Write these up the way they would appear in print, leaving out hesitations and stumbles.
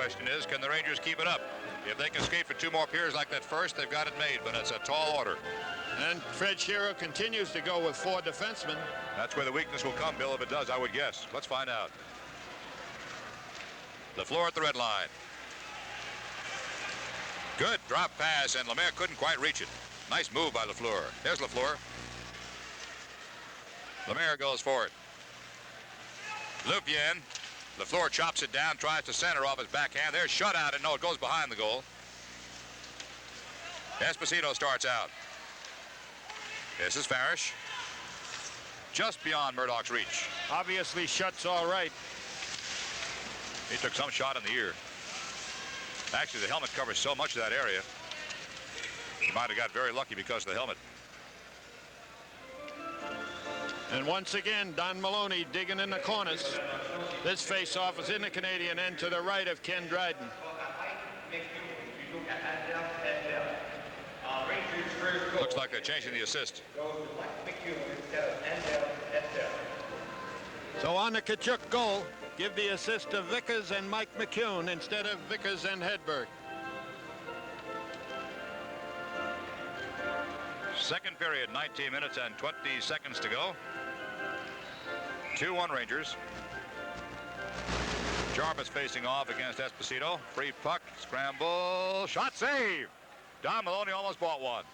question is, can the Rangers keep it up? If they can skate for 2 more periods like that first, they've got it made, but it's a tall order. And Fred Shearer continues to go with 4 defensemen. That's where the weakness will come, Bill, if it does, I would guess. Let's find out. LaFleur at the red line. Good drop pass, and Lemaire couldn't quite reach it. Nice move by LaFleur. There's LaFleur. Lemaire goes for it. Lupien. LaFleur chops it down, tries to center off his backhand. There's shutout, and no, it goes behind the goal. Esposito starts out. This is Farish. Just beyond Murdoch's reach. Obviously, Shutt's all right. He took some shot in the ear. Actually, the helmet covers so much of that area. He might have got very lucky because of the helmet. And once again, Don Maloney digging in the corners. This face-off is in the Canadian end to the right of Ken Dryden. Looks like they're changing the assist. So on the Tkachuk goal, give the assist to Vickers and Mike McCune instead of Vickers and Hedberg. Second period, 19 minutes and 20 seconds to go. 2-1 Rangers. Jarvis facing off against Esposito. Free puck, scramble, shot, save. Don Maloney almost bought one.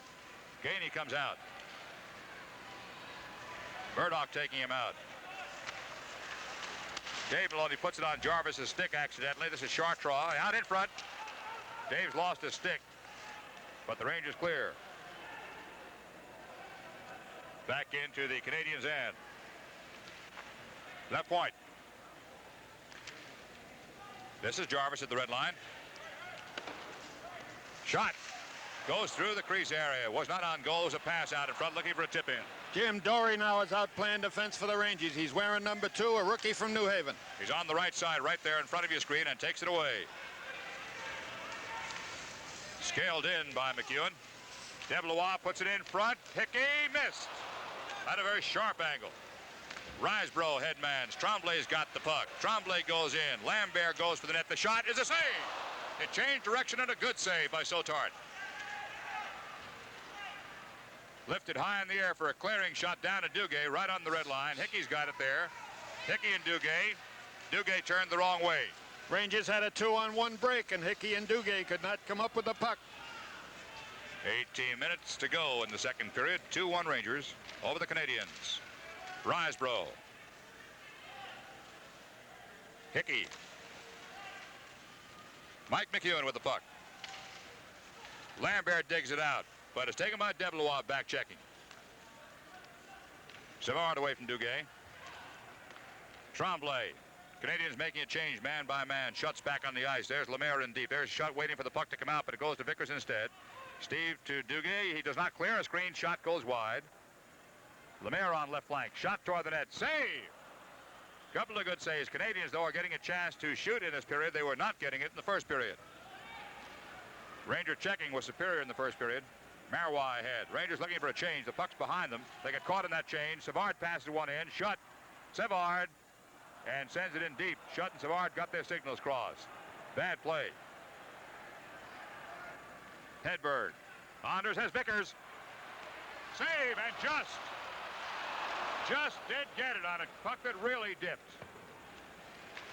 Gainey comes out. Murdoch taking him out. Dave Maloney puts it on Jarvis's stick accidentally. This is Chartraw out in front. Dave's lost his stick, but the Rangers clear. Back into the Canadiens' end. Left point. This is Jarvis at the red line. Shot. Goes through the crease area. Was not on goal. It was a pass out in front looking for a tip in. Jim Dory now is out playing defense for the Rangers. He's wearing number 2, a rookie from New Haven. He's on the right side right there in front of your screen and takes it away. Scaled in by McEwen. DeBlois puts it in front. Hickey missed. At a very sharp angle. Risebrough headmans. Tremblay's got the puck. Tremblay goes in. Lambert goes for the net. The shot is a save. It changed direction and a good save by Sotart. Lifted high in the air for a clearing shot down to Duguay right on the red line. Hickey's got it there. Hickey and Duguay. Duguay turned the wrong way. Rangers had a 2-on-1 break, and Hickey and Duguay could not come up with the puck. 18 minutes to go in the second period. 2-1 Rangers over the Canadiens. Risebrough. Hickey. Mike McEwen with the puck. Lambert digs it out, but it's taken by DeBlois back checking. Savard away from Duguay. Tremblay. Canadians making a change man by man. Shutt's back on the ice. There's Lemaire in deep. There's Shutt waiting for the puck to come out, but it goes to Vickers instead. Steve to Duguay. He does not clear a screen. Shot goes wide. Lemaire on left flank. Shot toward the net. Save! Couple of good saves. Canadians, though, are getting a chance to shoot in this period. They were not getting it in the first period. Ranger checking was superior in the first period. Marois ahead. Rangers looking for a change. The puck's behind them. They get caught in that change. Savard passes one in. Shutt. Savard. And sends it in deep. Shutt and Savard got their signals crossed. Bad play. Hedberg. Anders has Vickers. Save and just did get it on a puck that really dipped.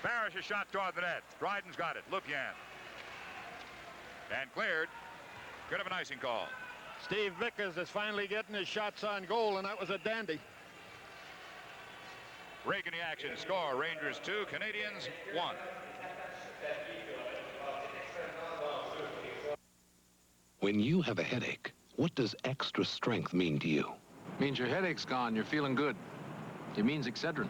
Parrish is shot toward the net. Dryden's got it. Lupien. And cleared. Could have an icing call. Steve Vickers is finally getting his shots on goal, and that was a dandy. Break in the action. Score. Rangers 2, Canadiens 1. When you have a headache, what does extra strength mean to you? Means your headache's gone. You're feeling good. It means Excedrin.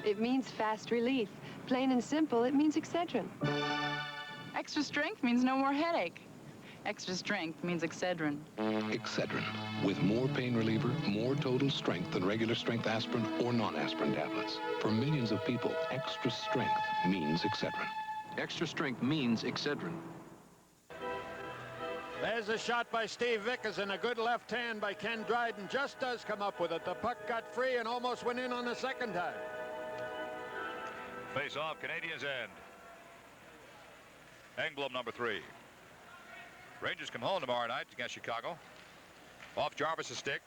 It means fast relief. Plain and simple, it means Excedrin. Extra strength means no more headache. Extra strength means Excedrin. Excedrin. With more pain reliever, more total strength than regular strength aspirin or non-aspirin tablets. For millions of people, extra strength means Excedrin. Extra strength means Excedrin. There's a shot by Steve Vickers and a good left hand by Ken Dryden. Just does come up with it. The puck got free and almost went in on the second time. Face off, Canadiens end. Engblom, number 3. Rangers come home tomorrow night against Chicago. Off Jarvis's stick.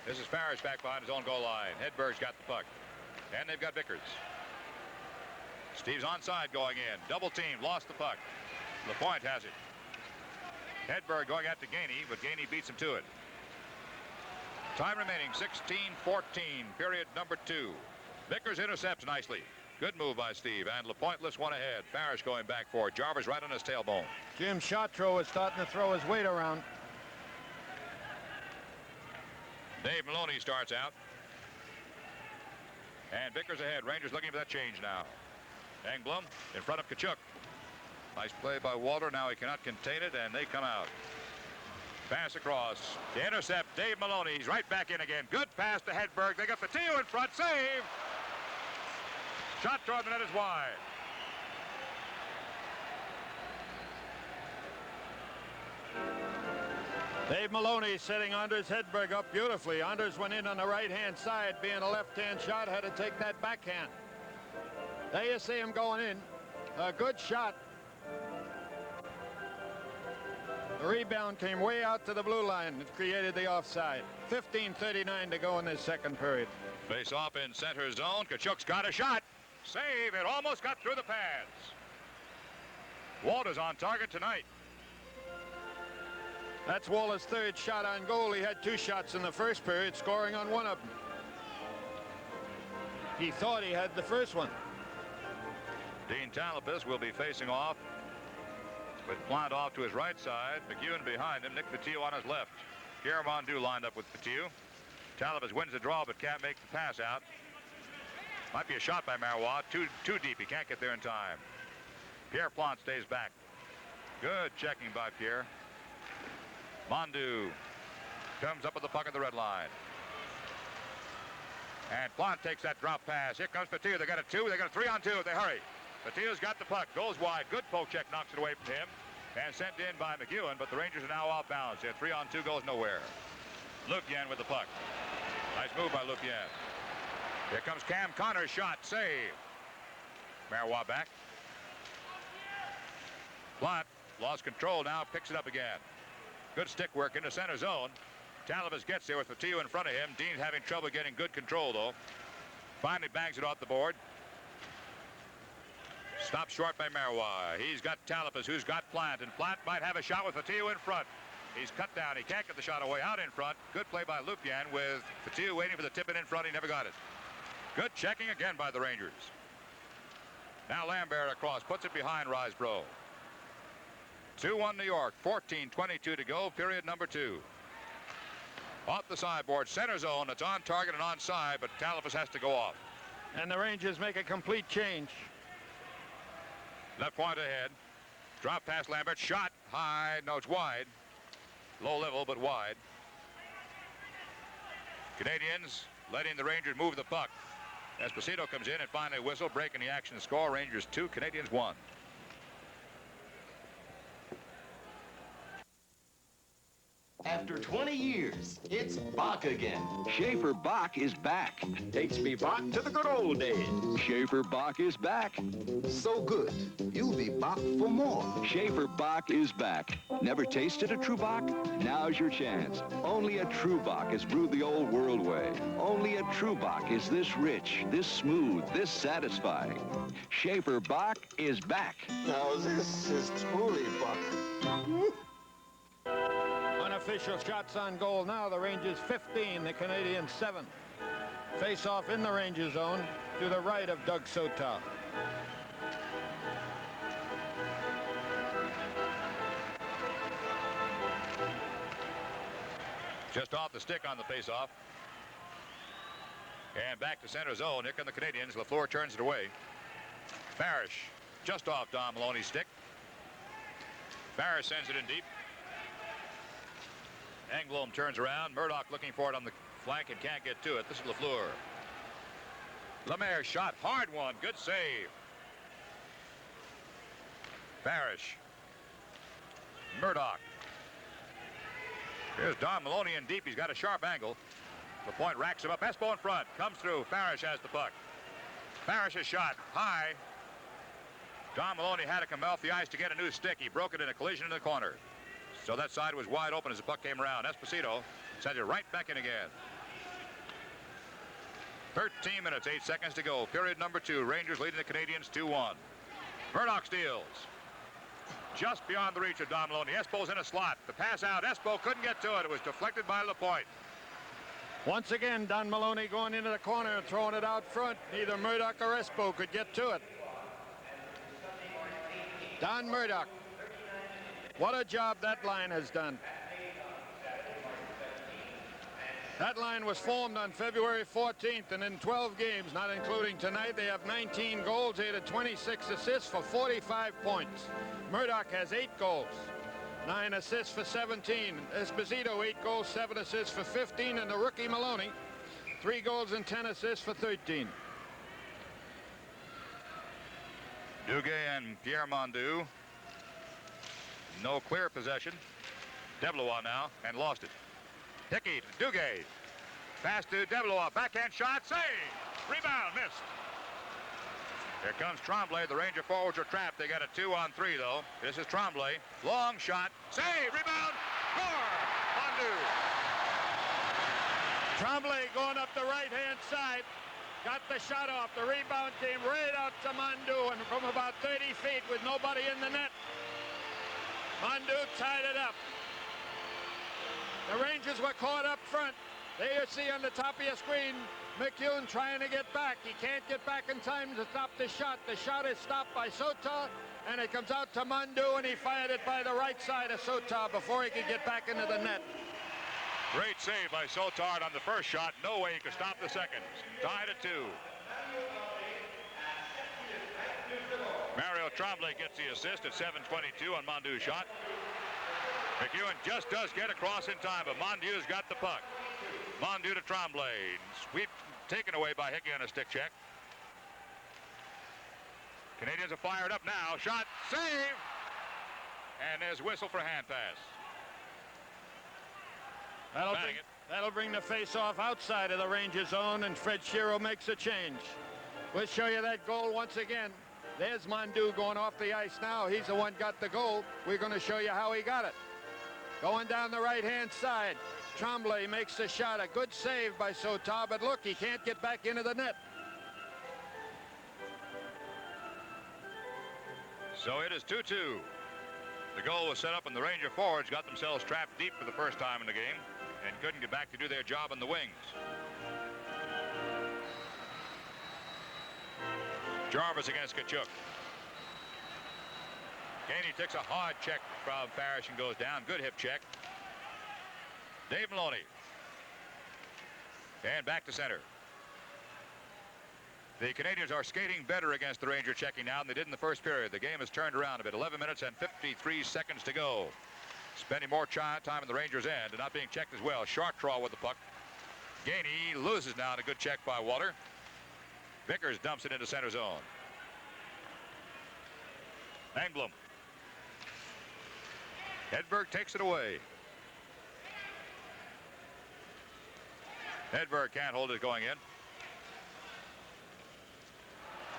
This is Farish back behind his own goal line. Hedberg's got the puck. And they've got Vickers. Steve's onside going in. Double team. Lost the puck. Lapointe has it. Hedberg going out to Gainey, but Gainey beats him to it. Time remaining 16-14. Period number 2. Vickers intercepts nicely. Good move by Steve. And Lapointe lifts one ahead. Farish going back for it. Jarvis right on his tailbone. Jim Chartreux is starting to throw his weight around. Dave Maloney starts out. And Vickers ahead. Rangers looking for that change now. Engblom in front of Tkachuk. Nice play by Walter. Now he cannot contain it, and they come out. Pass across. The intercept. Dave Maloney. He's right back in again. Good pass to Hedberg. They got Fatio in front. Save. Shot toward the net is wide. Dave Maloney setting Anders Hedberg up beautifully. Anders went in on the right-hand side. Being a left-hand shot, had to take that backhand. There you see him going in. A good shot. The rebound came way out to the blue line. It created the offside. 15:39 to go in this second period. Face off in center zone. Tkachuk's got a shot. Save. It almost got through the pads. Walter's on target tonight. That's Waller's third shot on goal. He had 2 shots in the first period, scoring on one of them. He thought he had the first one. Dean Talipis will be facing off with Plant off to his right side. McEwen behind him. Nick Fatio on his left. Pierre Mondu lined up with Fatio. Talipis wins the draw but can't make the pass out. Might be a shot by Marois. Too deep. He can't get there in time. Pierre Plant stays back. Good checking by Pierre. Mondu comes up with the puck at the red line. And Plant takes that drop pass. Here comes Fatio. They got a 2. They got a 3-on-2 if they hurry. Fatio's got the puck. Goes wide. Good poke check. Knocks it away from him. And sent in by McEwen. But the Rangers are now off balance. Their 3-on-2 goes nowhere. Lupien with the puck. Nice move by Lupien. Here comes Cam Connor's shot. Save. Marois back. Plant lost control now. Picks it up again. Good stick work into center zone. Talibas gets there with Fatio in front of him. Dean's having trouble getting good control, though. Finally bangs it off the board. Stopped short by Marois. He's got Talibas, who's got Plant, and Plant might have a shot with Fatio in front. He's cut down. He can't get the shot away out in front. Good play by Lupien with Fatio waiting for the tip in front. He never got it. Good checking again by the Rangers. Now Lambert across, puts it behind Risebrough. 2-1 New York, 14:22 to go, period number 2. Off the sideboard, center zone. It's on target and onside, but Talibas has to go off. And the Rangers make a complete change. Left point ahead. Drop past Lambert. Shot high. No, it's wide. Low level, but wide. Canadians letting the Rangers move the puck. Esposito comes in and finally whistle, breaking the action to score. Rangers 2, Canadians 1. After 20 years, it's Bach again. Schaefer Bach is back. Takes me back to the good old days. Schaefer Bach is back. So good, you'll be Bach for more. Schaefer Bach is back. Never tasted a true Bach? Now's your chance. Only a true Bach is brewed the old world way. Only a true Bach is this rich, this smooth, this satisfying. Schaefer Bach is back. Now this is truly Bach. Unofficial shots on goal now. The Rangers 15, the Canadiens 7. Face off in the Ranger zone to the right of Doug Sotow. Just off the stick on the face-off. And back to center zone. Here come the Canadiens. LaFleur turns it away. Parrish just off Don Maloney's stick. Parrish sends it in deep. Engblom turns around. Murdoch looking for it on the flank and can't get to it. This is LaFleur. Lemaire shot. Hard one. Good save. Parrish. Murdoch. Here's Don Maloney in deep. He's got a sharp angle. Lapointe racks him up. Espo in front. Comes through. Parrish has the puck. Parrish's shot high. Don Maloney had to come off the ice to get a new stick. He broke it in a collision in the corner. So that side was wide open as the puck came around. Esposito sent it right back in again. 13 minutes, 8 seconds to go. Period number 2. Rangers leading the Canadiens 2-1. Murdoch steals. Just beyond the reach of Don Maloney. Espo's in a slot. The pass out. Espo couldn't get to it. It was deflected by Lapointe. Once again, Don Maloney going into the corner and throwing it out front. Neither Murdoch or Espo could get to it. Don Murdoch. What a job that line has done. That line was formed on February 14th, and in 12 games, not including tonight, they have 19 goals. They had 26 assists for 45 points. Murdoch has 8 goals, 9 assists for 17. Esposito, 8 goals, 7 assists for 15. And the rookie Maloney, 3 goals and 10 assists for 13. Duguay and Pierre Mondu. No clear possession. Debelois now, and lost it. Hickey to Duguay. Pass to Debelois. Backhand shot. Save. Rebound. Missed. Here comes Tremblay. The Ranger forwards are trapped. They got a 2-on-3, though. This is Tremblay. Long shot. Save. Rebound. Score. Mondu. Tremblay going up the right-hand side. Got the shot off. The rebound came right out to Mondu, and from about 30 feet with nobody in the net, Mondu tied it up. The Rangers were caught up front. There you see on the top of your screen, McEwen trying to get back. He can't get back in time to stop the shot. The shot is stopped by Sotar, and it comes out to Mondu, and he fired it by the right side of Sotar before he could get back into the net. Great save by Sotard on the first shot. No way he could stop the second. Tied at 2. Mario Tremblay gets the assist at 7:22 on Mondu's shot. McEwen just does get across in time, but Mondu's got the puck. Mondu to Tremblay. Sweep taken away by Hickey on a stick check. Canadians are fired up now. Shot, save, and there's whistle for hand pass. That'll bring the face-off outside of the Ranger zone, and Fred Shiro makes a change. We'll show you that goal once again. There's Mondu going off the ice now. He's the one got the goal. We're going to show you how he got it. Going down the right-hand side, Tremblay makes the shot. A good save by Sotar, but look, he can't get back into the net. So it is 2-2. The goal was set up, and the Ranger forwards got themselves trapped deep for the first time in the game and couldn't get back to do their job on the wings. Jarvis against Kachuk. Gainey takes a hard check from Parrish and goes down. Good hip check. Dave Maloney. And back to center. The Canadians are skating better against the Ranger checking now than they did in the first period. The game has turned around a bit. 11 minutes and 53 seconds to go. Spending more time in the Rangers' end and not being checked as well. Chartraw with the puck. Gainey loses now in a good check by Walter. Vickers dumps it into center zone. Engblom. Hedberg takes it away. Hedberg can't hold it going in.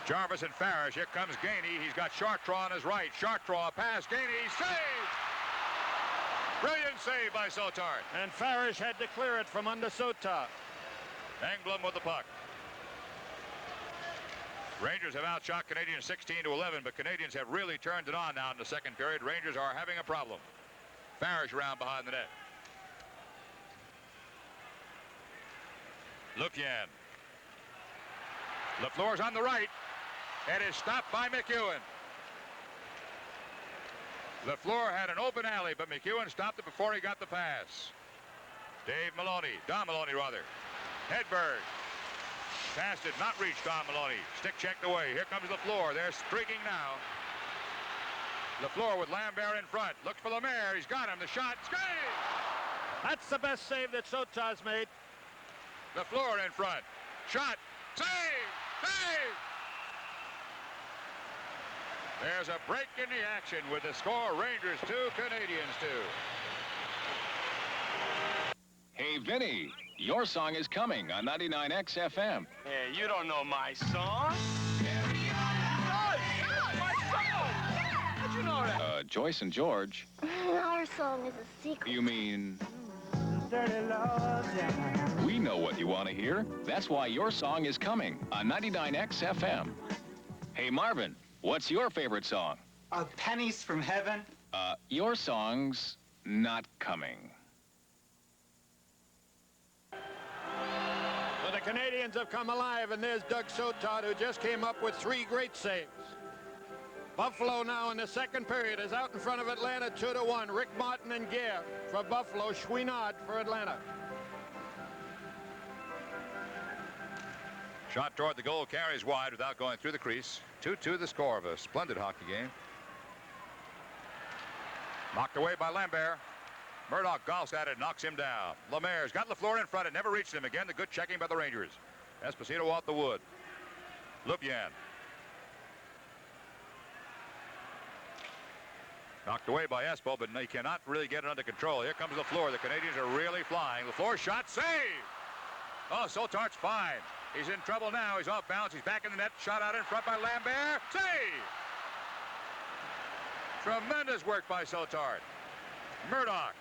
Jarvis and Farish. Here comes Gainey. He's got Chartraw on his right. Chartraw pass. Gainey save. Brilliant save by Sotar. And Farish had to clear it from under Sotar. Engblom with the puck. Rangers have outshot Canadians 16-11, but Canadians have really turned it on now in the second period. Rangers are having a problem. Farish around behind the net. Lupien. LaFleur's on the right. And is stopped by McEwen. LaFleur had an open alley, but McEwen stopped it before he got the pass. Dave Maloney. Don Maloney, rather. Hedberg. Pass did not reach Don Maloney. Stick checked away. Here comes LaFleur. They're streaking now. LaFleur with Lambert in front. Looks for Lemaire. He's got him. The shot. Save! That's the best save that Sotar's made. LaFleur in front. Shot. Save! Save! There's a break in the action with the score. Rangers 2, Canadians 2. Hey, Vinny, Your Song is Coming on 99X FM. Hey, you don't know my song. My song! How'd you know that? Joyce and George. Our song is a secret. You mean... We know what you want to hear. That's why Your Song is Coming on 99X FM. Hey, Marvin, what's your favorite song? Pennies from Heaven. Your song's not coming. Well, the Canadians have come alive, and there's Doug Sotard, who just came up with 3 great saves. Buffalo now in the second period is out in front of Atlanta 2-1. Rick Martin and Gare for Buffalo, Chouinard for Atlanta. Shot toward the goal, carries wide without going through the crease. 2-2 the score of a splendid hockey game. Knocked away by Lambert. Murdoch golfs at it, knocks him down. Lemaire's got LaFleur in front. It never reached him. Again, the good checking by the Rangers. Esposito off the wood. Lupien. Knocked away by Espo, but he cannot really get it under control. Here comes LaFleur. The Canadians are really flying. LaFleur shot, save! Oh, Sotard's fine. He's in trouble now. He's off balance. He's back in the net. Shot out in front by Lambert. Save! Tremendous work by Sotard. Murdoch.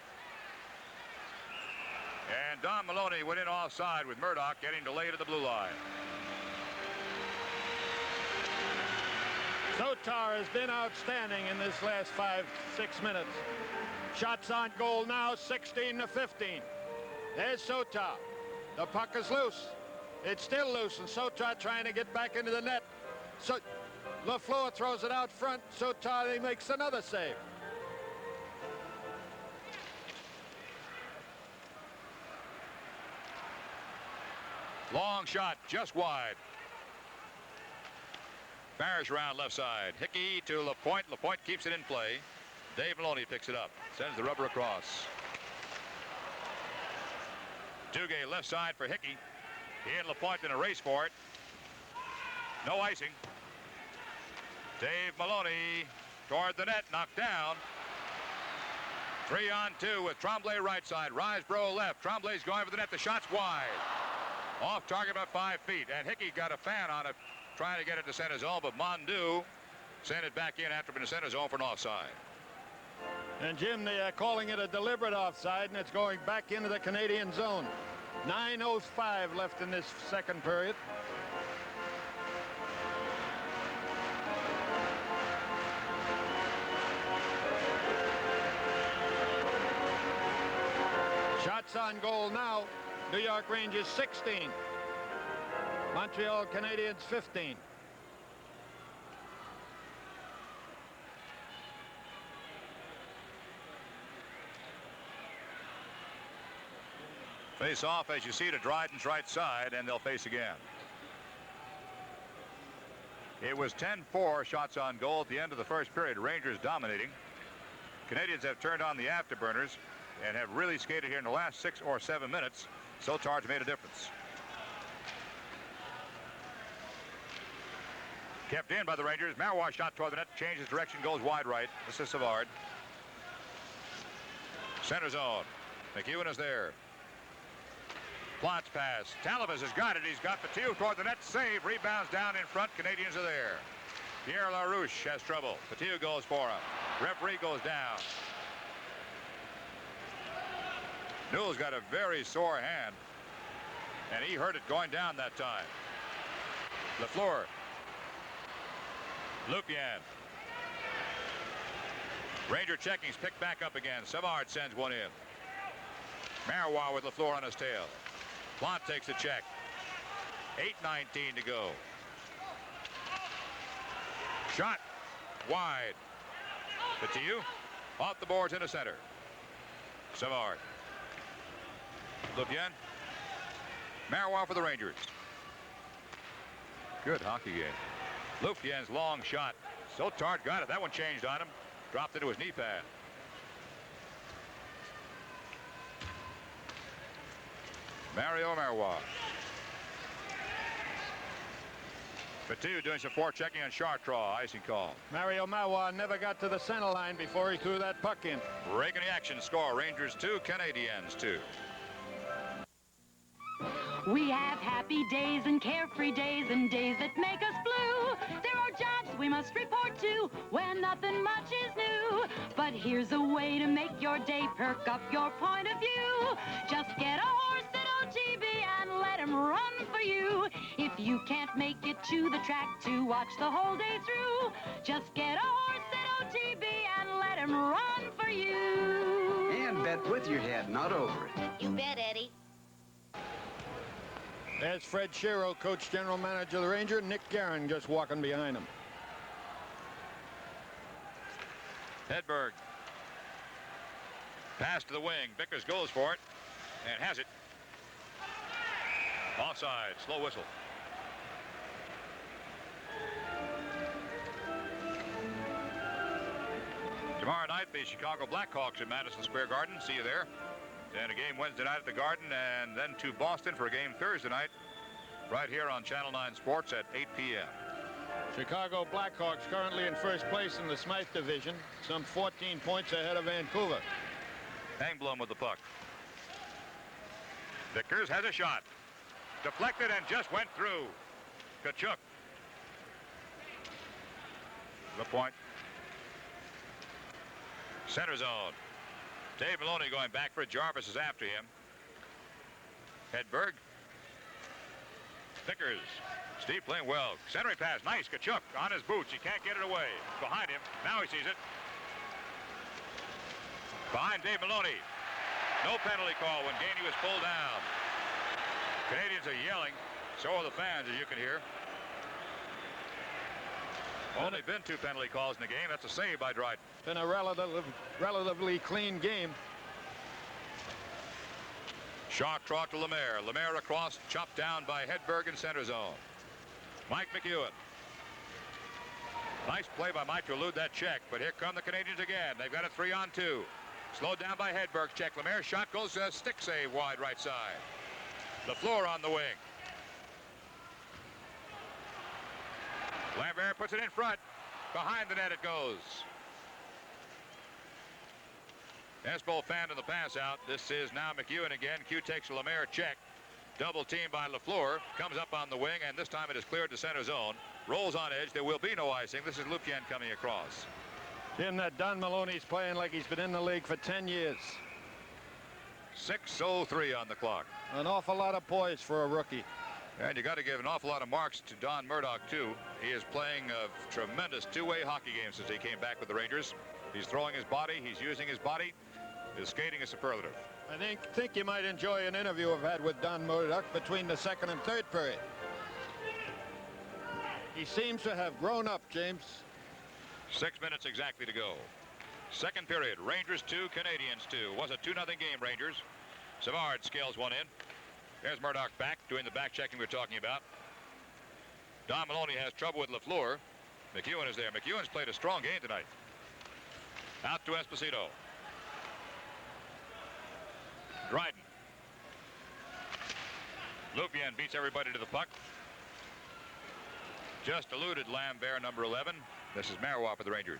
And Don Maloney went in offside with Murdoch getting delayed at the blue line. Sotard has been outstanding in this last 5-6 minutes. Shots on goal now, 16-15. There's Sotard. The puck is loose. It's still loose, and Sotard trying to get back into the net. So LaFleur throws it out front. Sotard, he makes another save. Long shot, just wide. Parrish around left side. Hickey to Lapointe. Lapointe keeps it in play. Dave Maloney picks it up. Sends the rubber across. Duguay left side for Hickey. He and Lapointe in a race for it. No icing. Dave Maloney toward the net, knocked down. 3-on-2 with Tremblay right side. Risebrough left. Tremblay's going for the net. The shot's wide. Off target about 5 feet. And Hickey got a fan on it, trying to get it to center zone, but Mondu sent it back in after being in center zone for an offside. And Jim, they are calling it a deliberate offside, and it's going back into the Canadian zone. 9:05 left in this second period. Shots on goal now. New York Rangers 16. Montreal Canadiens 15. Face off, as you see, to Dryden's right side, and they'll face again. It was 10-4 shots on goal at the end of the first period. Rangers dominating. Canadians have turned on the afterburners and have really skated here in the last 6 or 7 minutes. Sotard's made a difference. Kept in by the Rangers. Marois shot toward the net, changes direction, goes wide right. This is Savard. Center zone. McEwen is there. Plant's pass. Talavas has got it. He's got Patiu toward the net. Save. Rebounds down in front. Canadians are there. Pierre LaRouche has trouble. Patiu goes for him. Referee goes down. Newell's got a very sore hand, and he heard it going down that time. LaFleur. Lupien. Ranger checking's picked back up again. Savard sends one in. Marois with LaFleur on his tail. Plant takes a check. 8:19 to go. Shot wide. Patiu off the boards into center. Savard. Lupien. Marois for the Rangers. Good hockey game. Lupien's long shot. Sotard got it. That one changed on him. Dropped into his knee pad. Mario Marois. Patiu doing some forechecking on Chartraw. Icing call. Mario Marois never got to the center line before he threw that puck in. Breaking the action. Score. Rangers 2, Canadiens 2. We have happy days and carefree days and days that make us blue. There are jobs we must report to when nothing much is new. But here's a way to make your day perk up your point of view. Just get a horse at OTB and let him run for you. If you can't make it to the track to watch the whole day through, just get a horse at OTB and let him run for you. And bet with your head, not over it. You bet, Eddie. There's Fred Shero, coach, general manager of the Rangers. Nick Guerin just walking behind him. Hedberg. Pass to the wing. Vickers goes for it and has it. Offside. Slow whistle. Tomorrow night, the Chicago Blackhawks at Madison Square Garden. See you there. And a game Wednesday night at the Garden, and then to Boston for a game Thursday night right here on Channel 9 Sports at 8 p.m. Chicago Blackhawks currently in first place in the Smythe division, some 14 points ahead of Vancouver. Engblom with the puck. Vickers has a shot. Deflected and just went through. Tkachuk. The point. Center zone. Dave Maloney going back for it. Jarvis is after him. Hedberg. Vickers. Steve playing well. Centering pass. Nice. Tkachuk on his boots. He can't get it away. Behind him. Now he sees it. Behind Dave Maloney. No penalty call when Gainey was pulled down. Canadians are yelling. So are the fans, as you can hear. Only been 2 penalty calls in the game. That's a save by Dryden. Been a relatively clean game. Shot trot to Lemaire. Lemaire across, chopped down by Hedberg in center zone. Mike McEwen. Nice play by Mike to elude that check, but here come the Canadians again. They've got a 3-on-2. Slowed down by Hedberg's check. Lemaire's shot goes stick save wide right side. LaFleur on the wing. Lambert puts it in front. Behind the net it goes. Espo fanned in the pass out. This is now McEwen again. Q takes a Lemaire check. Double team by LaFleur. Comes up on the wing, and this time it is cleared to center zone. Rolls on edge. There will be no icing. This is Lupien coming across. Jim, that Don Maloney's playing like he's been in the league for 10 years. 6:03 on the clock. An awful lot of poise for a rookie. And you got to give an awful lot of marks to Don Murdoch, too. He is playing a tremendous two-way hockey game since he came back with the Rangers. He's throwing his body. He's using his body. His skating is superlative. I think you might enjoy an interview I've had with Don Murdoch between the second and third period. He seems to have grown up, James. 6 minutes exactly to go. Second period. Rangers 2, Canadians 2. Was a 2-0 game, Rangers. Savard scales one in. There's Murdoch back, doing the back checking we're talking about. Don Maloney has trouble with LaFleur. McEwen is there. McEwen's played a strong game tonight. Out to Esposito. Dryden. Lupien beats everybody to the puck. Just eluded Lambert, number 11. This is Marois for the Rangers.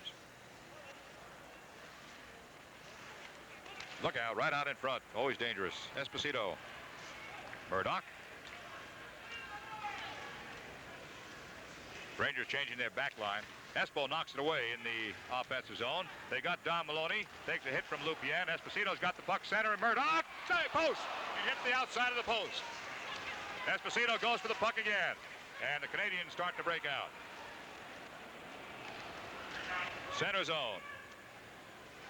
Look out, right out in front. Always dangerous. Esposito. Murdoch. Rangers changing their back line. Espo knocks it away in the offensive zone. They got Don Maloney. Takes a hit from Lupien. Esposito's got the puck center, and Murdoch. Say, post. He hits the outside of the post. Esposito goes for the puck again. And the Canadians start to break out. Center zone.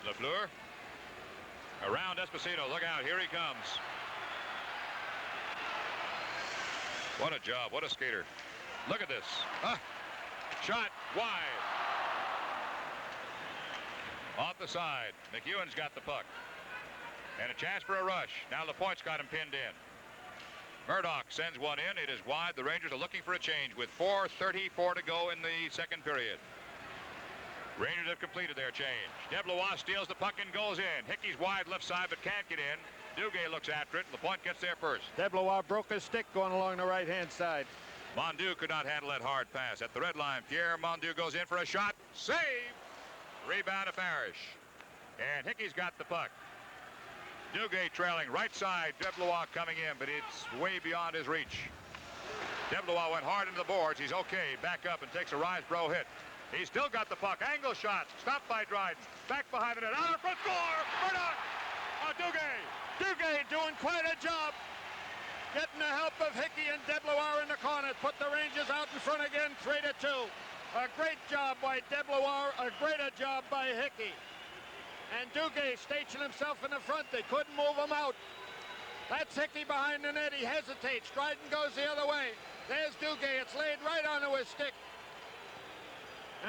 LaFleur. Around Esposito. Look out. Here he comes. What a job. What a skater. Look at this. Shot wide. Off the side. McEwen's got the puck. And a chance for a rush. Now LaPointe's got him pinned in. Murdoch sends one in. It is wide. The Rangers are looking for a change with 4:34 to go in the second period. Rangers have completed their change. Deblois steals the puck and goes in. Hickey's wide left side but can't get in. Duguay looks after it. LaPointe gets there first. Deblois broke his stick going along the right-hand side. Mondeau could not handle that hard pass. At the red line, Pierre Mondeau goes in for a shot. Save! Rebound to Parrish. And Hickey's got the puck. Duguay trailing. Right side. Deblois coming in, but it's way beyond his reach. Deblois went hard into the boards. He's okay. Back up and takes a Risebrough hit. He's still got the puck. Angle shot. Stopped by Dryden. Back behind the net. Out in front. Score! Murdoch! Duguay. Duguay doing quite a job. Getting the help of Hickey and Deblois in the corner. Put the Rangers out in front again, 3-2. A great job by Deblois. A greater job by Hickey. And Duguay stationed himself in the front. They couldn't move him out. That's Hickey behind the net. He hesitates. Dryden goes the other way. There's Duguay. It's laid right onto his stick.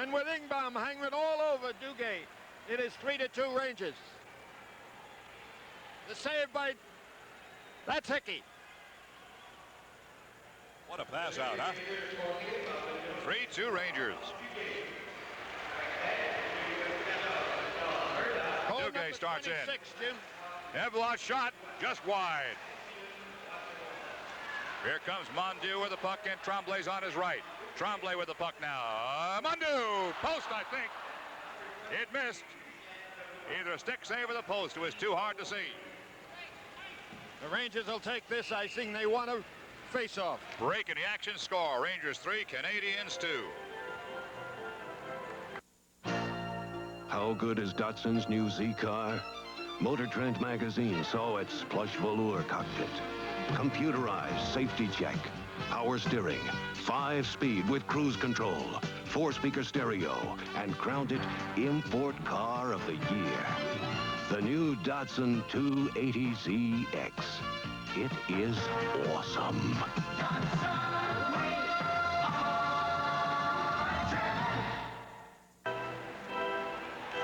And with Ingbaum hanging all over Duguay, it is 3-2 Rangers. The save by... That's Hickey. What a pass out, huh? 3-2 Rangers. Duguay starts in. Jim. Evlot shot just wide. Here comes Mondu with the puck, and Tremblay's on his right. Tremblay with the puck now. Mondu! Post, I think. It missed. Either a stick save or the post. It was too hard to see. The Rangers will take this icing. They want to face off. Break in the action, score. Rangers 3, Canadiens 2. How good is Datsun's new Z car? Motor Trend magazine saw its plush velour cockpit. Computerized safety check. Power steering. 5-speed with cruise control. 4-speaker stereo. And crowned it Import Car of the Year. The new Datsun 280ZX. It is awesome.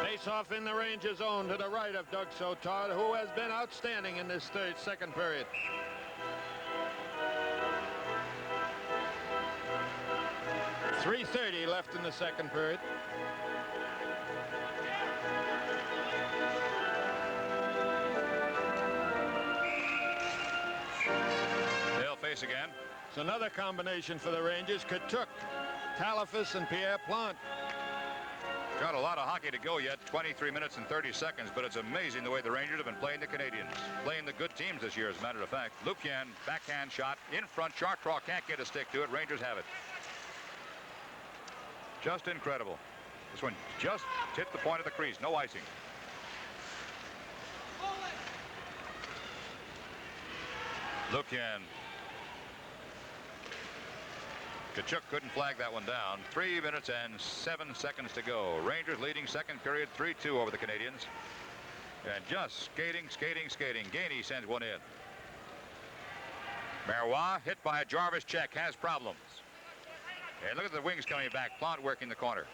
Face-off in the Rangers' zone to the right of Doug Sotard, who has been outstanding in this second period. .330 left in the second period. They'll face again. It's another combination for the Rangers. Kachuk, Talafas, and Pierre Plante. Got a lot of hockey to go yet, 23 minutes and 30 seconds, but it's amazing the way the Rangers have been playing the Canadiens. Playing the good teams this year, as a matter of fact. Lukian, backhand shot, in front. Chartrand can't get a stick to it. Rangers have it. Just incredible. This one just hit the point of the crease. No icing. Lukian. Kachuk couldn't flag that one down. 3 minutes and 7 seconds to go. Rangers leading second period 3-2 over the Canadiens. And just skating. Gainey sends one in. Marois hit by a Jarvis check, has problems. And look at the wings coming back. Plante working the corner.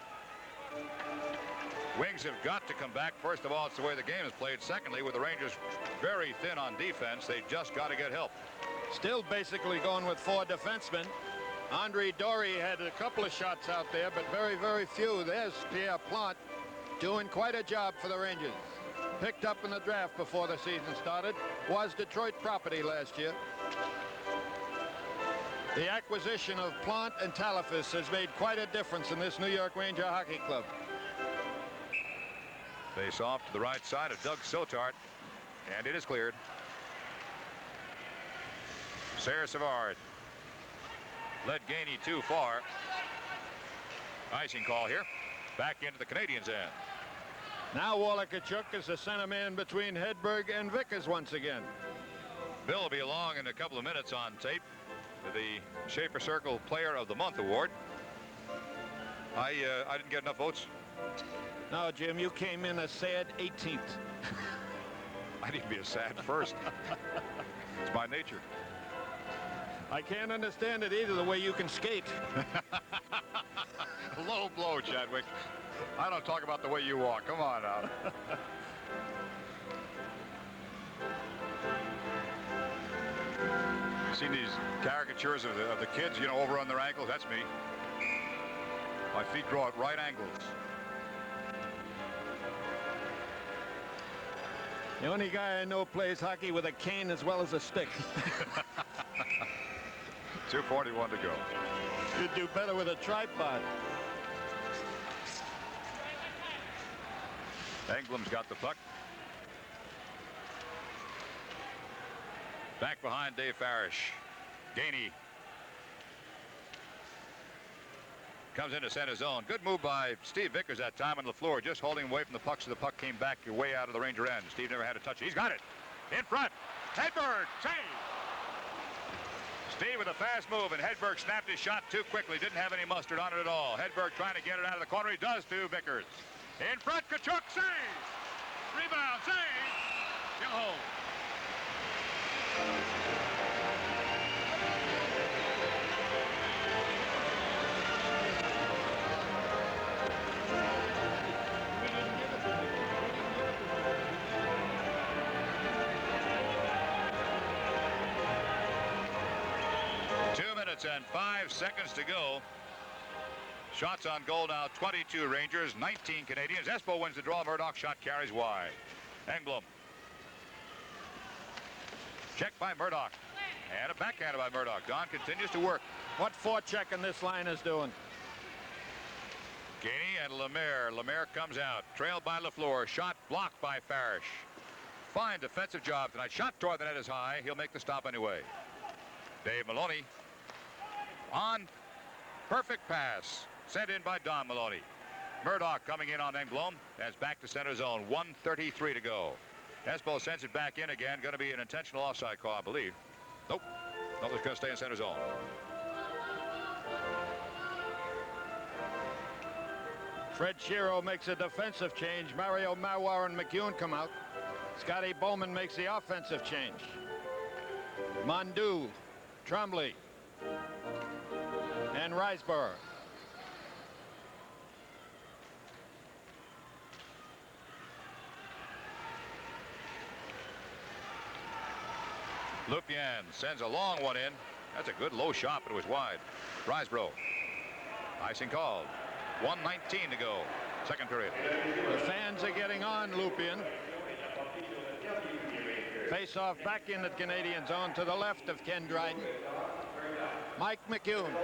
Wings have got to come back. First of all, it's the way the game is played. Secondly, with the Rangers very thin on defense, they've just got to get help. Still basically going with 4 defensemen. Andre Dory had a couple of shots out there, but very, very few. There's Pierre Plante doing quite a job for the Rangers. Picked up in the draft before the season started. Was Detroit property last year. The acquisition of Plante and Talafas has made quite a difference in this New York Ranger Hockey Club. Face off to the right side of Doug Sotard, and it is cleared. Sarah Savard led Gainey too far. Icing call here. Back into the Canadiens' end. Now Walla Kachuk is the center man between Hedberg and Vickers once again. Bill will be along in a couple of minutes on tape. The Schaefer Circle Player of the Month award. I didn't get enough votes. No, Jim, you came in a sad 18th. I need to be a sad first. It's my nature. I can't understand it either, the way you can skate. Low blow, Chadwick. I don't talk about the way you walk. Come on now. Seen these caricatures of the kids, you know, over on their ankles? That's me. My feet grow at right angles. The only guy I know plays hockey with a cane as well as a stick. 2:41 to go. You'd do better with a tripod. Englund's got the puck. Back behind Dave Farish. Gainey comes into center zone. Good move by Steve Vickers that time on LaFleur, just holding away from the puck so the puck came back way out of the Ranger end. Steve never had to touch it. He's got it. In front. Hedberg. Save. Steve with a fast move, and Hedberg snapped his shot too quickly. Didn't have any mustard on it at all. Hedberg trying to get it out of the corner. He does to Vickers. In front. Kachuk saves. Rebound. Save. Yo. 2 minutes and 5 seconds to go. Shots on goal now, 22 Rangers, 19 Canadians. Espo wins the draw. Murdoch shot carries wide. Engblom. Check by Murdoch. And a backhander by Murdoch. Don continues to work. What forechecking this line is doing? Gainey and Lemaire. Lemaire comes out. Trailed by LaFleur. Shot blocked by Farish. Fine defensive job tonight. Shot toward the net is high. He'll make the stop anyway. Dave Maloney on perfect pass. Sent in by Don Maloney. Murdoch coming in on Engblom. As back to center zone. 1:33 to go. Espo sends it back in again. Going to be an intentional offside call, I believe. Nope. Nope, it's going to stay in center zone. Fred Shero makes a defensive change. Mario Mawar and McEwen come out. Scotty Bowman makes the offensive change. Mondu, Trombley, and Riseborough. Lupien sends a long one in. That's a good low shot, but it was wide. Riseborough. Icing called. 1:19 to go. Second period. The fans are getting on Lupien. Face off back in the Canadian zone to the left of Ken Dryden. Mike McEwen.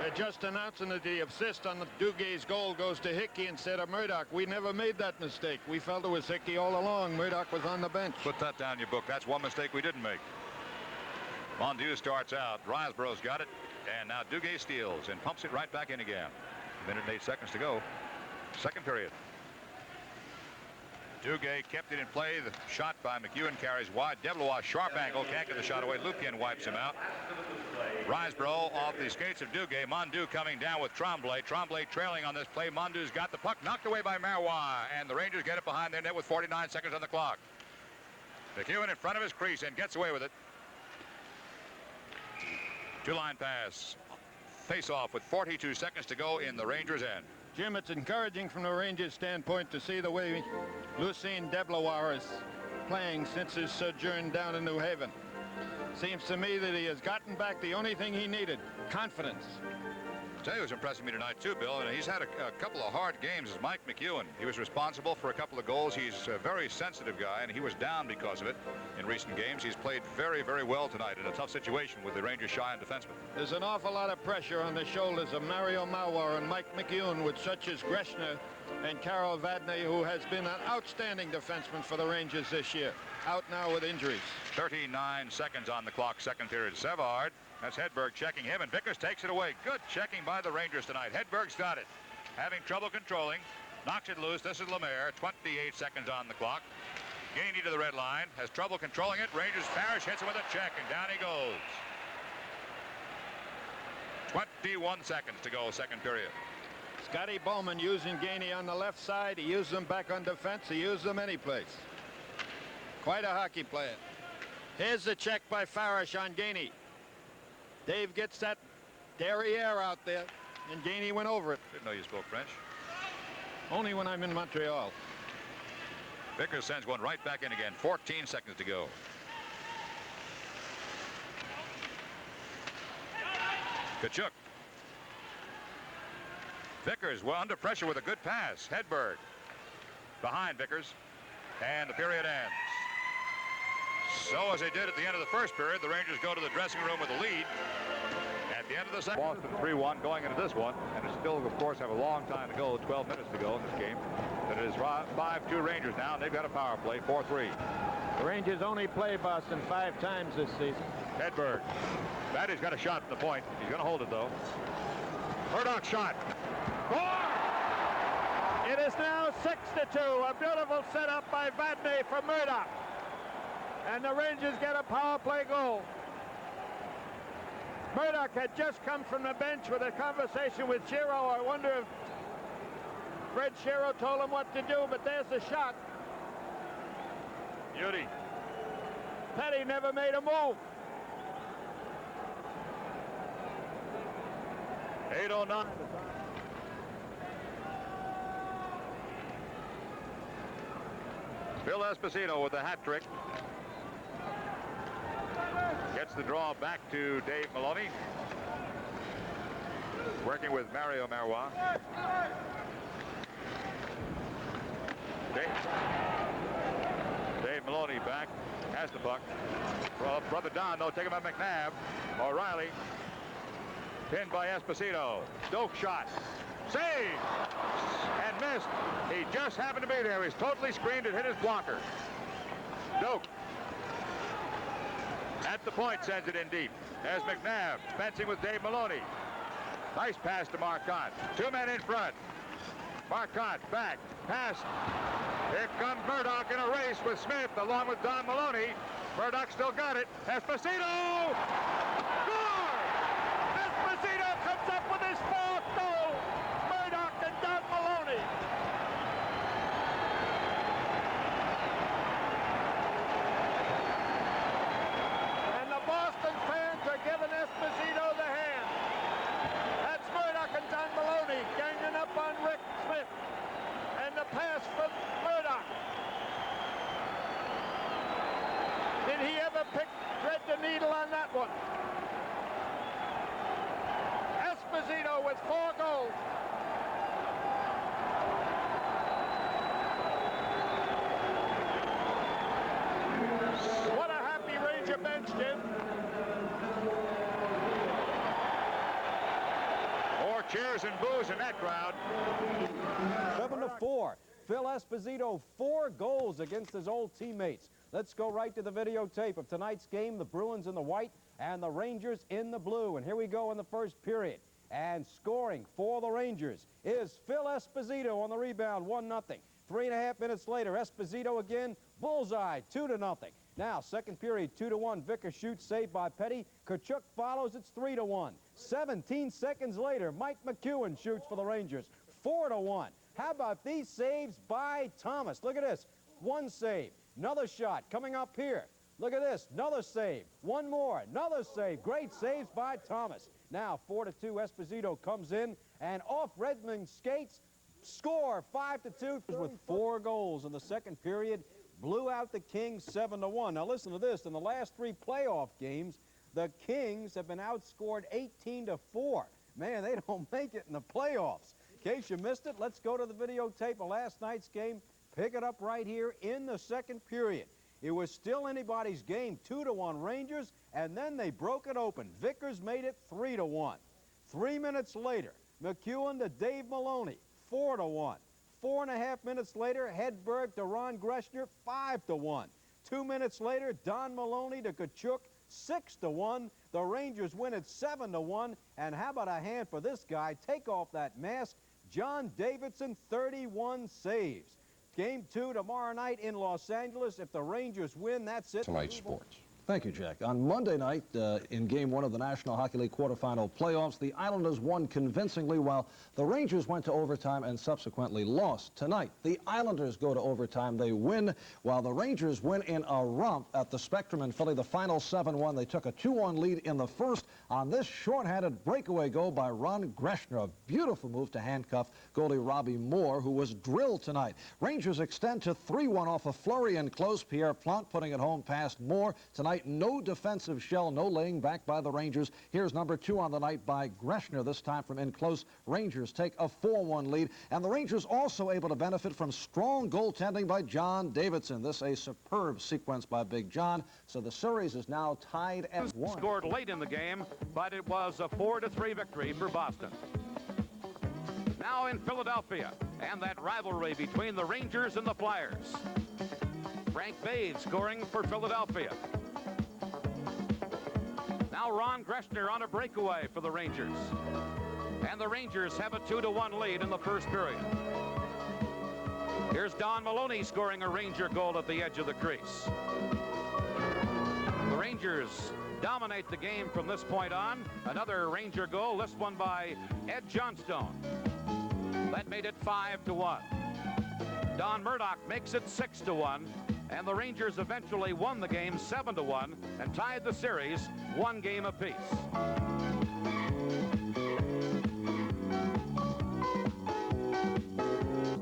They're just announcing that the assist on the Duguay's goal goes to Hickey instead of Murdoch. We never made that mistake. We felt it was Hickey all along. Murdoch was on the bench. Put that down in your book. That's one mistake we didn't make. Mondu starts out. Riseborough's got it. And now Duguay steals and pumps it right back in again. 1:08 to go. Second period. Duguay kept it in play. The shot by McEwen carries wide. Deblois, sharp angle, can't get the shot away. Lupien wipes him out. Riseborough off the skates of Duguay. Mondu coming down with Tremblay. Tremblay trailing on this play. Mondu's got the puck knocked away by Marois, and the Rangers get it behind their net with 49 seconds on the clock. McEwen in front of his crease and gets away with it. Two-line pass. Face off with 42 seconds to go in the Rangers' end. Jim, it's encouraging from the Rangers' standpoint to see the way Lucien Deblois is playing since his sojourn down in New Haven. Seems to me that he has gotten back the only thing he needed, confidence. I'll tell you who's impressing me tonight too, Bill, and he's had a couple of hard games, is Mike McEwen. He was responsible for a couple of goals. He's a very sensitive guy, and he was down because of it in recent games. He's played very, very well tonight in a tough situation with the Rangers shy on defensemen. There's an awful lot of pressure on the shoulders of Mario Mawar and Mike McEwen with such as Greshner and Carol Vadney, who has been an outstanding defenseman for the Rangers this year. Out now with injuries. 39 seconds on the clock, second period. Savard, that's Hedberg checking him, and Vickers takes it away. Good checking by the Rangers tonight. Hedberg's got it. Having trouble controlling. Knocks it loose. This is Lemaire. 28 seconds on the clock. Gainey to the red line. Has trouble controlling it. Rangers Parrish hits him with a check, and down he goes. 21 seconds to go, second period. Scotty Bowman using Gainey on the left side. He used them back on defense. He used them any place. Quite a hockey player. Here's the check by Farish on Gainey. Dave gets that derriere out there, and Gainey went over it. Didn't know you spoke French. Only when I'm in Montreal. Vickers sends one right back in again. 14 seconds to go. Kachuk. Vickers, well, under pressure with a good pass. Hedberg behind Vickers, and the period ends. So as they did at the end of the first period, the Rangers go to the dressing room with a lead. At the end of the second, Boston 3-1 going into this one, and it still, of course, have a long time to go, 12 minutes to go in this game. But it is 5-2 Rangers now, and they've got a power play, 4-3. The Rangers only play Boston 5 times this season. Hedberg. Batty's got a shot at the point. He's going to hold it, though. Murdoch shot. Score! It is now 6-2. A beautiful setup by Vadney for Murdoch. And the Rangers get a power play goal. Murdoch had just come from the bench with a conversation with Shiro. I wonder if Fred Shiro told him what to do, but there's the shot. Beauty. Petty never made a move. 8:09. Phil Esposito with the hat trick. Gets the draw back to Dave Maloney. Working with Mario Marois. Dave Maloney back. Has the puck. Well, brother Don, though, taken by McNabb. O'Reilly. Pinned by Esposito. Stoke shot. Save! And missed. He just happened to be there. He's totally screened and hit his blocker. Stoke. At the point, sends it in deep. There's McNabb fencing with Dave Maloney. Nice pass to Marcotte. 2 men in front. Marcotte back. Pass. Here comes Murdoch in a race with Smith along with Don Maloney. Murdoch still got it. Esposito! Score! Esposito comes up with his 4th goal. Murdoch and Don Maloney. And the Boston fans are giving Esposito the hand. That's Murdoch and Don Maloney ganging up on Rick Smith. And the pass from Murdoch. Did he ever thread the needle on that one? Esposito with 4 goals. What a happy Ranger bench, Jim. More cheers and boos in that crowd. 7-4. Phil Esposito, 4 goals against his old teammates. Let's go right to the videotape of tonight's game. The Bruins in the white and the Rangers in the blue. And here we go in the first period. And scoring for the Rangers is Phil Esposito on the rebound, 1-0. 3.5 minutes later, Esposito again, bullseye, 2-0. Now, second period, 2-1. Vickers shoots, saved by Petty. Tkachuk follows, it's 3-1. 17 seconds later, Mike McEwen shoots for the Rangers, 4-1. How about these saves by Thomas? Look at this, 1 save, another shot coming up here. Look at this, another save, 1 more, another save. Great saves by Thomas. Now, 4-2, Esposito comes in, and off Redmond's skates, score, 5-2, with 4 goals in the second period. Blew out the Kings 7-1. Now listen to this. In the last 3 playoff games, the Kings have been outscored 18-4. Man, they don't make it in the playoffs. In case you missed it, let's go to the videotape of last night's game. Pick it up right here in the second period. It was still anybody's game, 2-1 Rangers, and then they broke it open. Vickers made it 3-1. 3 minutes later, McEwen to Dave Maloney, 4-1. 4.5 minutes later, Hedberg to Ron Greshner, 5-1. 2 minutes later, Don Maloney to Tkachuk, 6-1. The Rangers win it 7-1. And how about a hand for this guy? Take off that mask. John Davidson, 31 saves. Game 2 tomorrow night in Los Angeles. If the Rangers win, that's it. Tonight's sports. Thank you, Jack. On Monday night, in Game 1 of the National Hockey League quarterfinal playoffs, the Islanders won convincingly while the Rangers went to overtime and subsequently lost. Tonight, the Islanders go to overtime. They win while the Rangers win in a romp at the Spectrum in Philly. The final 7-1. They took a 2-1 lead in the first on this shorthanded breakaway goal by Ron Greshner. A beautiful move to handcuff goalie Robbie Moore, who was drilled tonight. Rangers extend to 3-1 off a flurry and close. Pierre Plante putting it home past Moore. Tonight, no defensive shell, no laying back by the Rangers. Here's number 2 on the night by Greshner, this time from in close. Rangers take a 4-1 lead, and the Rangers also able to benefit from strong goaltending by John Davidson. This a superb sequence by Big John, so the series is now tied at 1. Scored late in the game, but it was a 4-3 victory for Boston. Now in Philadelphia, and that rivalry between the Rangers and the Flyers. Frank Babe scoring for Philadelphia. Now Ron Greshner on a breakaway for the Rangers. And the Rangers have a 2-1 lead in the first period. Here's Don Maloney scoring a Ranger goal at the edge of the crease. The Rangers dominate the game from this point on. Another Ranger goal, this one by Ed Johnstone. That made it 5-1. Don Murdoch makes it 6-1. And the Rangers eventually won the game 7-1 and tied the series 1 game apiece.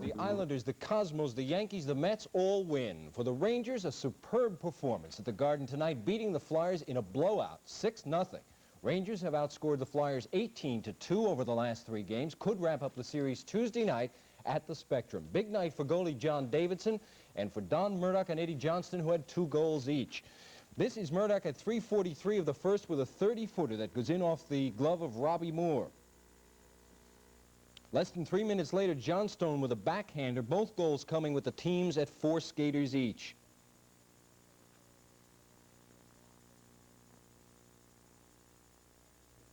The Islanders, the Cosmos, the Yankees, the Mets all win. For the Rangers, a superb performance at the Garden tonight, beating the Flyers in a blowout, 6-0. Rangers have outscored the Flyers 18-2 over the last 3 games, could wrap up the series Tuesday night at the Spectrum. Big night for goalie John Davidson and for Don Murdoch and Eddie Johnston, who had 2 goals each. This is Murdoch at .343 of the first with a 30-footer that goes in off the glove of Robbie Moore. Less than 3 minutes later, Johnstone with a backhander, both goals coming with the teams at 4 skaters each.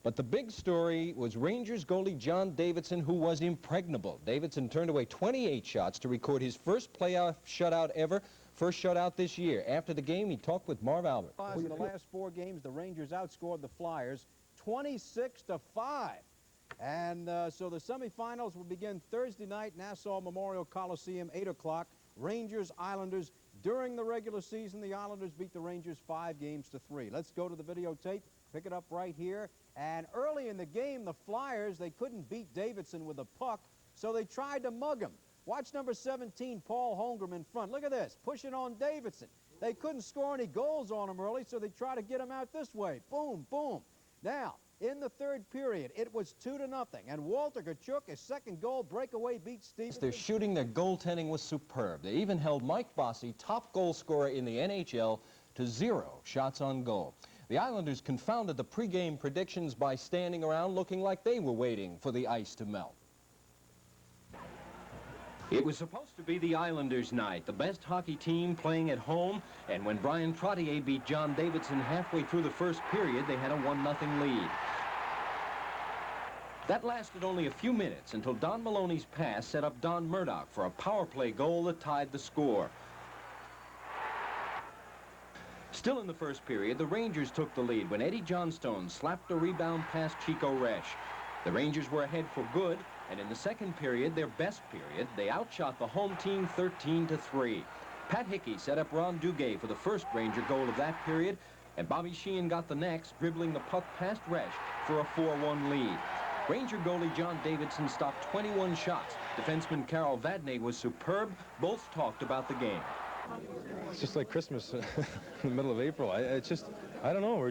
But the big story was Rangers goalie John Davidson, who was impregnable. Davidson turned away 28 shots to record his first playoff shutout ever, first shutout this year. After the game, he talked with Marv Albert. In the last 4 games, the Rangers outscored the Flyers 26-5. And so the semifinals will begin Thursday night, Nassau Memorial Coliseum, 8 o'clock. Rangers, Islanders. During the regular season, the Islanders beat the Rangers 5-3. Let's go to the videotape. Pick it up right here. And early in the game, the Flyers, they couldn't beat Davidson with a puck, so they tried to mug him. Watch number 17, Paul Holmgren in front. Look at this, pushing on Davidson. They couldn't score any goals on him early, so they tried to get him out this way. Boom, boom. Now, in the third period, it was 2-0, and Walter Tkachuk, his second goal, breakaway beat Stevenson. Their shooting, their goaltending was superb. They even held Mike Bossy, top goal scorer in the NHL, to 0 shots on goal. The Islanders confounded the pregame predictions by standing around looking like they were waiting for the ice to melt. It was supposed to be the Islanders' night, the best hockey team playing at home, and when Brian Trottier beat John Davidson halfway through the first period, they had a 1-0 lead. That lasted only a few minutes until Don Maloney's pass set up Don Murdoch for a power play goal that tied the score. Still in the first period, the Rangers took the lead when Eddie Johnstone slapped a rebound past Chico Resch. The Rangers were ahead for good, and in the second period, their best period, they outshot the home team 13-3. Pat Hickey set up Ron Duguay for the first Ranger goal of that period, and Bobby Sheehan got the next, dribbling the puck past Resch for a 4-1 lead. Ranger goalie John Davidson stopped 21 shots. Defenseman Carol Vadnais was superb. Both talked about the game. It's just like Christmas in the middle of April. I don't know,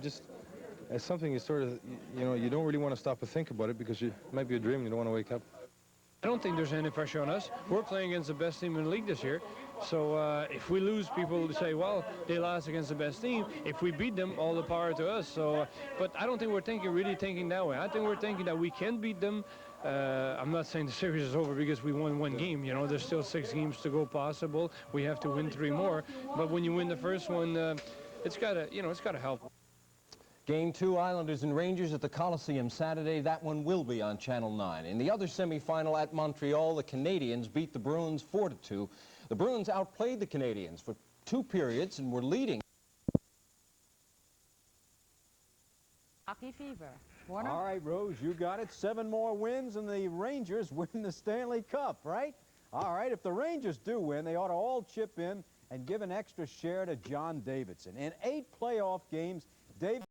it's something you sort of, you know, you don't really want to stop and think about it because it might be a dream, you don't want to wake up. I don't think there's any pressure on us. We're playing against the best team in the league this year. So if we lose, people will say, well, they lost against the best team. If we beat them, all the power to us. So, but I don't think we're really thinking that way. I think we're thinking that we can beat them. I'm not saying the series is over because we won 1 game. You know, there's still 6 games to go possible. We have to win 3 more. But when you win the first one, it's gotta help. Game 2, Islanders and Rangers at the Coliseum Saturday. That one will be on Channel 9. In the other semifinal at Montreal, the Canadiens beat the Bruins 4-2. The Bruins outplayed the Canadiens for 2 periods and were leading. Hockey fever. Warner? All right, Rose, you got it. 7 more wins and the Rangers win the Stanley Cup, right? All right, if the Rangers do win, they ought to all chip in and give an extra share to John Davidson. In 8 playoff games, Davidson